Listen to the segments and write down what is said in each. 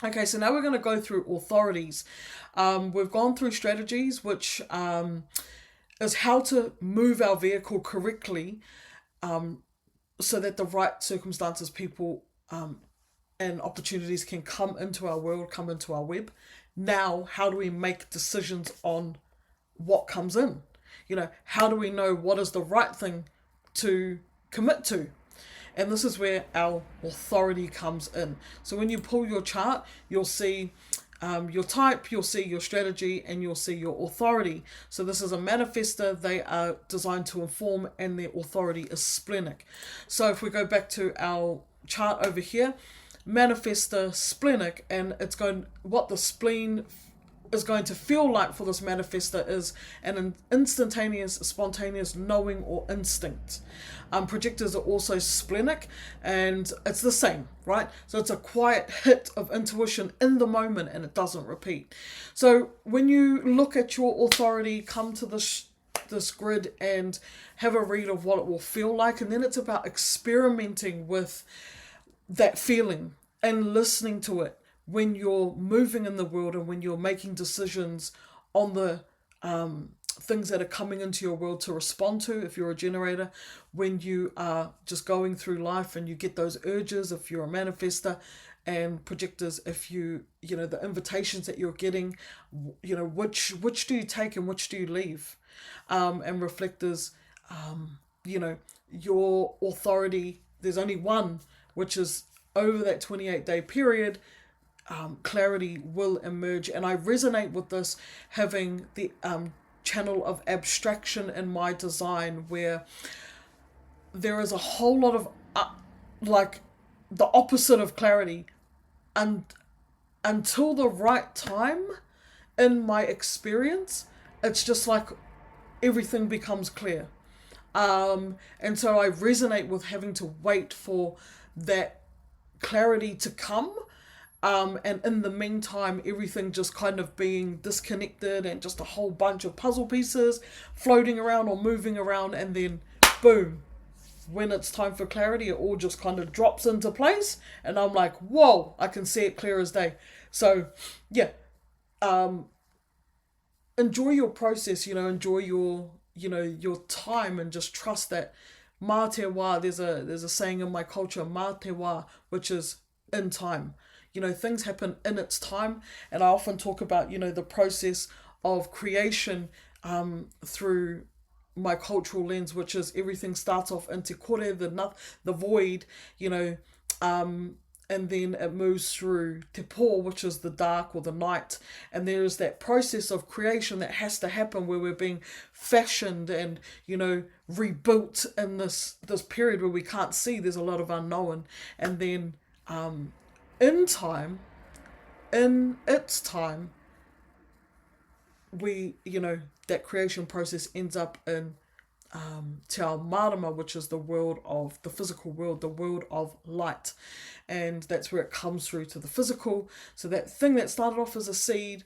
Okay, so now we're going to go through authorities. We've gone through strategies, which is how to move our vehicle correctly so that the right circumstances, people, and opportunities can come into our world, come into our web. Now, how do we make decisions on what comes in? How do we know what is the right thing to commit to? And this is where our authority comes in. So when you pull your chart, you'll see your type, you'll see your strategy, and you'll see your authority. So this is a manifester. They are designed to inform, and their authority is splenic. So if we go back to our chart over here, manifester splenic, and it's going, what the spleen is going to feel like for this manifester is an instantaneous, spontaneous knowing or instinct. Projectors are also splenic, and it's the same, right? So it's a quiet hit of intuition in the moment, and it doesn't repeat. So when you look at your authority, come to this grid and have a read of what it will feel like, and then it's about experimenting with that feeling and listening to it when you're moving in the world and when you're making decisions on the things that are coming into your world to respond to, if you're a generator, when you are just going through life and you get those urges, if you're a manifester, and projectors, if the invitations that you're getting, which do you take and which do you leave? And reflectors, your authority, there's only one, which is over that 28-day period. Clarity will emerge, and I resonate with this, having the channel of abstraction in my design, where there is a whole lot of like the opposite of clarity, and until the right time in my experience, it's just like everything becomes clear. And so I resonate with having to wait for that clarity to come. And in the meantime, everything just kind of being disconnected and just a whole bunch of puzzle pieces floating around or moving around, and then boom, when it's time for clarity, it all just kind of drops into place, and I'm like, whoa, I can see it clear as day. So yeah, enjoy your process, enjoy your time, and just trust that ma te wā. There's a saying in my culture, ma te wā, which is in time. Things happen in its time, and I often talk about the process of creation through my cultural lens, which is everything starts off in te kore, the void, and then it moves through te pō, which is the dark or the night, and there is that process of creation that has to happen, where we're being fashioned and rebuilt in this period where we can't see. There's a lot of unknown, and then in its time, we, that creation process ends up in te ao marama, which is the world of the physical world, the world of light. And that's where it comes through to the physical. So that thing that started off as a seed,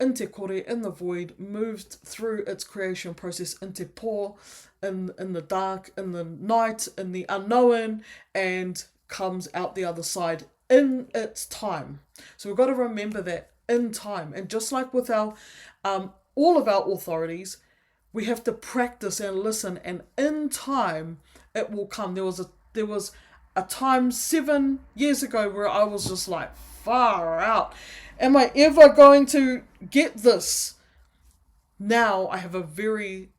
in te kore, in the void, moved through its creation process in te pō, in the dark, in the night, in the unknown, and comes out the other side in its time. So we've got to remember that, in time. And just like with our all of our authorities, we have to practice and listen, and in time it will come. There was a time 7 years ago where I was just like, far out, am I ever going to get this? Now I have a very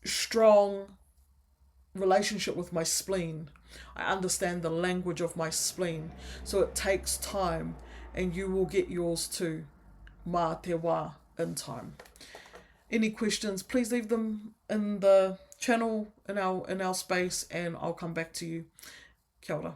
strong relationship with my spleen. I understand the language of my spleen. So it takes time, and you will get yours too. Ma te wā, in time. Any questions, please leave them in the channel, in our space, and I'll come back to you. Kia ora.